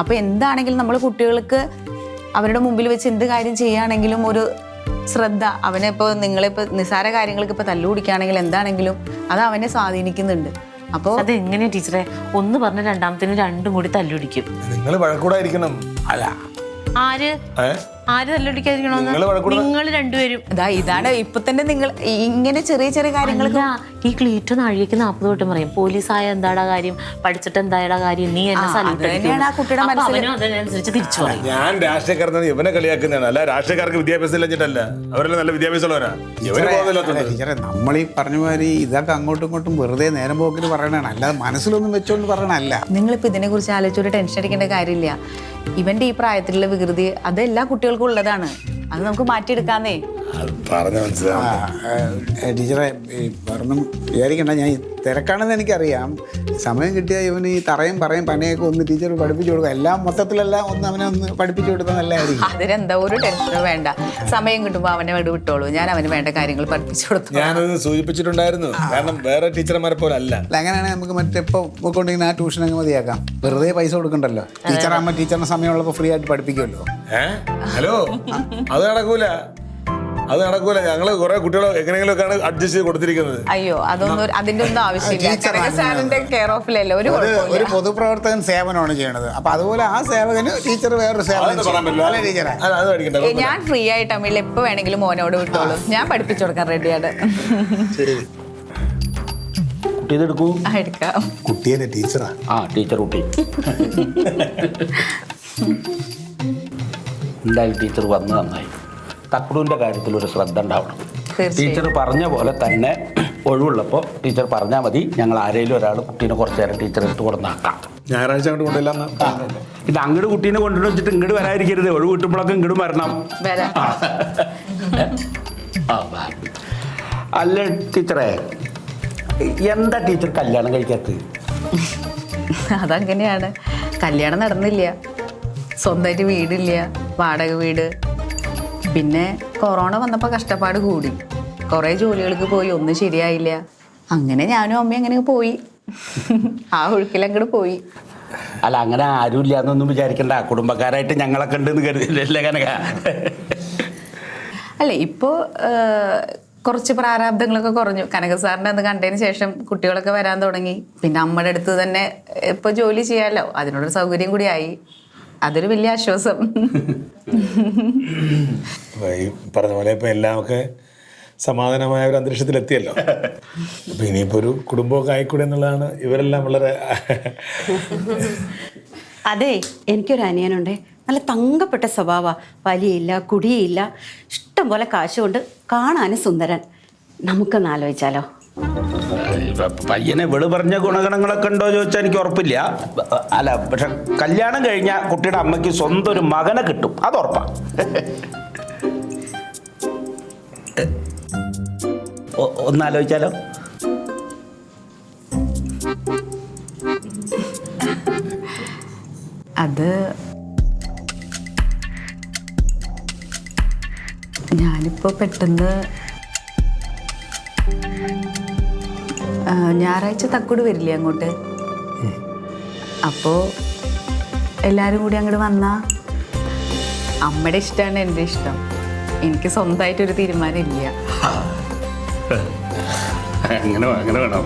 അപ്പോൾ എന്താണെങ്കിലും നമ്മൾ കുട്ടികൾക്ക് അവരുടെ മുമ്പിൽ വെച്ച് എന്ത് കാര്യം ചെയ്യുകയാണെങ്കിലും ഒരു ശ്രദ്ധ അവനെ ഇപ്പോൾ നിങ്ങളിപ്പോൾ നിസ്സാര കാര്യങ്ങൾക്ക് ഇപ്പോൾ തല്ലു പിടിക്കുകയാണെങ്കിൽ എന്താണെങ്കിലും അത് അവനെ സ്വാധീനിക്കുന്നുണ്ട്. അപ്പോൾ അതെങ്ങനെയാ ടീച്ചറെ? ഒന്ന് പറഞ്ഞ രണ്ടാമത്തിന് രണ്ടും കൂടി തല്ലുപിടിക്കും. നിങ്ങൾ വഴക്കൂടായിരിക്കണം. അല്ല ആര് തല്ലുപിടിക്കാതിരിക്കണോന്ന്? നിങ്ങൾ രണ്ടുപേരും. ഇതാണ് ഇപ്പൊ തന്നെ നിങ്ങൾ ഇങ്ങനെ ചെറിയ ചെറിയ കാര്യങ്ങൾക്ക് ഈ ക്ലീറ്റ് നാഴികക്ക് 40 വട്ടം പറയും പോലീസായ എന്താടാ കാര്യം, പഠിച്ചിട്ട് എന്താടാ കാര്യം, നീ എന്നെ അതിനനുസരിച്ച് തിരിച്ചു പറയും. ഞാൻ രാഷ്ട്രീയക്കാരൻ ഇവനെ കളിയാക്കുന്നതാണ്, അല്ല രാഷ്ട്രീയക്കാർക്ക് വിദ്യാഭ്യാസം ഇല്ലെന്നിട്ടല്ല, അവരെല്ലാം നല്ല വിദ്യാഭ്യാസമുള്ളവരാ. നമ്മൾ ഈ പറഞ്ഞ മാതിരി ഇതൊക്കെ അങ്ങോട്ടും ഇങ്ങോട്ടും വെറുതെ നേരം പോക്കിന് പറയണതാണ്, അല്ലാതെ മനസ്സിലൊന്നും വെച്ചോണ്ട് പറയണല്ല. നിങ്ങളിപ്പോൾ ഇതിനെ കുറിച്ച് ആലോചിച്ചൊരു ടെൻഷൻ അടിക്കേണ്ട കാര്യമില്ല. ഇവന്റെ ഈ പ്രായത്തിലുള്ള വികൃതി അത് എല്ലാ കുട്ടികൾക്കും ഉള്ളതാണ്, അത് നമുക്ക് മാറ്റിയെടുക്കാന്നേ. ടീച്ചറെ പറഞ്ഞും വിചാരിക്കണ്ട, ഞാൻ തിരക്കാണെന്ന് എനിക്കറിയാം. സമയം കിട്ടിയാൽ ഇവന് ഈ തറയും പറയും പനയൊക്കെ ഒന്ന് ടീച്ചർ പഠിപ്പിച്ചു കൊടുക്കുക, എല്ലാം മൊത്തത്തിലെല്ലാം ഒന്ന് അവനെ ഒന്ന് പഠിപ്പിച്ചു കൊടുത്താൽ നല്ലതായിരിക്കും. അതിനെന്താ ഒരു ടെൻഷനും വേണ്ട, സമയം കിട്ടുമ്പോൾ അവനെ വിട്ടോളൂ, ഞാൻ അവന് വേണ്ട കാര്യങ്ങൾ പഠിപ്പിച്ചു കൊടുത്തു. ഞാനത് സൂചിപ്പിച്ചിട്ടുണ്ടായിരുന്നു, കാരണം വേറെ ടീച്ചർമാരെ പോലെ അല്ല. അങ്ങനെയാണെങ്കിൽ നമുക്ക് മറ്റെപ്പോൾ പോയിക്കൊണ്ടിരിക്കുന്ന ആ ട്യൂഷൻ അങ്ങ് മതിയാക്കാം, വെറുതെ പൈസ കൊടുക്കണ്ടല്ലോ. ടീച്ചറാകുമ്പോൾ ടീച്ചറിന് സമയമുള്ളപ്പോൾ ഫ്രീ ആയിട്ട് പഠിപ്പിക്കുമല്ലോ. ഹലോ, അത് നടക്കൂല. ഞങ്ങള് കുറെ കുട്ടികളെ എങ്ങനെയെങ്കിലുമൊക്കെയാണ് അഡ്ജസ്റ്റ് ചെയ്ത് കൊടുത്തിരിക്കുന്നത്. അയ്യോ അതൊന്നും അതിന്റെ ഒന്നും ആവശ്യമില്ല. കെയർ ഓഫിലല്ലോ. ഒരു പൊതുപ്രവർത്തകൻ സേവനമാണ് ചെയ്യണത്, അപ്പൊ അതുപോലെ ആ സേവകന് ടീച്ചർ വേറൊരു സേവനം. ഞാൻ ഫ്രീ ആയിട്ട് അമ്മയിൽ എപ്പോ വേണമെങ്കിലും മോനോട് വിട്ടോളൂ, ഞാൻ പഠിപ്പിച്ചു കൊടുക്കാൻ റെഡിയാണ്. എടുക്കാം. കുട്ടിയെ ടീച്ചറാ. ടീച്ചർ കുട്ടി എന്തായാലും ടീച്ചർ വന്ന് നന്നായി. തക്കുടുവിൻ്റെ കാര്യത്തിൽ ഒരു ശ്രദ്ധ ഉണ്ടാവണം. ടീച്ചർ പറഞ്ഞ പോലെ തന്നെ ഒഴിവുള്ളപ്പോൾ ടീച്ചർ പറഞ്ഞാൽ മതി, ഞങ്ങൾ ആരെങ്കിലും ഒരാൾ കുട്ടീനെ കുറച്ച് നേരം ടീച്ചർ എടുത്ത് കൊടുന്നാക്കാം. ഞായറാഴ്ച അങ്ങോട്ട് കൊണ്ടില്ല. ഇത് അങ്ങോട്ട് കുട്ടീനെ കൊണ്ടുവന്ന് വെച്ചിട്ട് ഇങ്ങോട്ട് വരാതിരിക്കരുത്, ഒഴിവ് കിട്ടുമ്പോഴൊക്കെ ഇങ്ങോട്ടും വരണം. അല്ല ടീച്ചറെ, എന്താ ടീച്ചർ കല്യാണം കഴിക്കാത്തത്? അതങ്ങനെയാണ്, കല്യാണം നടന്നില്ല, സ്വന്തമായിട്ട് വീടില്ല, വാടക വീട്. പിന്നെ കൊറോണ വന്നപ്പോൾ കഷ്ടപ്പാട് കൂടി, കുറേ ജോലികൾക്ക് പോയി, ഒന്നും ശരിയായില്ല. അങ്ങനെ ഞാനും അമ്മയും അങ്ങനെ പോയി, ആ ഒഴുക്കിലങ്ങോട്ട് പോയി. അല്ല അങ്ങനെ ആരും ഇല്ലാന്നൊന്നും വിചാരിക്കണ്ട, കുടുംബക്കാരായിട്ട് ഞങ്ങളൊക്കെ ഉണ്ടെന്ന് കരുതില്ലേ കനക? അല്ലേ ഇപ്പോൾ കുറച്ച് പ്രാരാബ്ദങ്ങളൊക്കെ കുറഞ്ഞു. കനക സാറിനെ അന്ന് കണ്ടതിന് ശേഷം കുട്ടികളൊക്കെ വരാൻ തുടങ്ങി. പിന്നെ അമ്മയുടെ അടുത്ത് തന്നെ ഇപ്പോൾ ജോലി ചെയ്യാമല്ലോ, അതിനോടൊരു സൗകര്യം കൂടി ആയി. അതൊരു വലിയ ആശ്വാസം. പറഞ്ഞ പോലെ ഇപ്പം എല്ലാം ഒക്കെ സമാധാനമായ ഒരു അന്തരീക്ഷത്തിലെത്തിയല്ലോ. അപ്പം ഇനിയിപ്പോൾ ഒരു കുടുംബമൊക്കെ ആയിക്കൂടെ എന്നുള്ളതാണ്. ഇവരെല്ലാം വളരെ അതെ, എനിക്കൊരു അനിയനുണ്ടേ, നല്ല തങ്കപ്പെട്ട സ്വഭാവ, വലിയില്ല കുടിയില്ല, ഇഷ്ടം പോലെ കാശുകൊണ്ട്, കാണാനും സുന്ദരൻ. നമുക്കൊന്ന് ആലോചിച്ചാലോ? പയ്യനെ വെളു പറഞ്ഞ ഗുണഗണങ്ങളൊക്കെ ഉണ്ടോ ചോദിച്ചാൽ എനിക്ക് ഉറപ്പില്ല. അല്ല പക്ഷെ കല്യാണം കഴിഞ്ഞാൽ കുട്ടിയുടെ അമ്മയ്ക്ക് സ്വന്തം ഒരു മകനെ കിട്ടും, അത് ഉറപ്പാ. ഒന്നാലോചിച്ചാലോ? അത് ഞാനിപ്പോൾ പെട്ടെന്ന് ഞായറാഴ്ച തക്കുട് വരില്ലേ അങ്ങോട്ട്, അപ്പോൾ എല്ലാവരും കൂടി അങ്ങോട്ട് വന്നാൽ അമ്മയുടെ ഇഷ്ടമാണ് എൻ്റെ ഇഷ്ടം. എനിക്ക് സ്വന്തമായിട്ടൊരു തീരുമാനം ഇല്ല. അങ്ങനെ വേണം.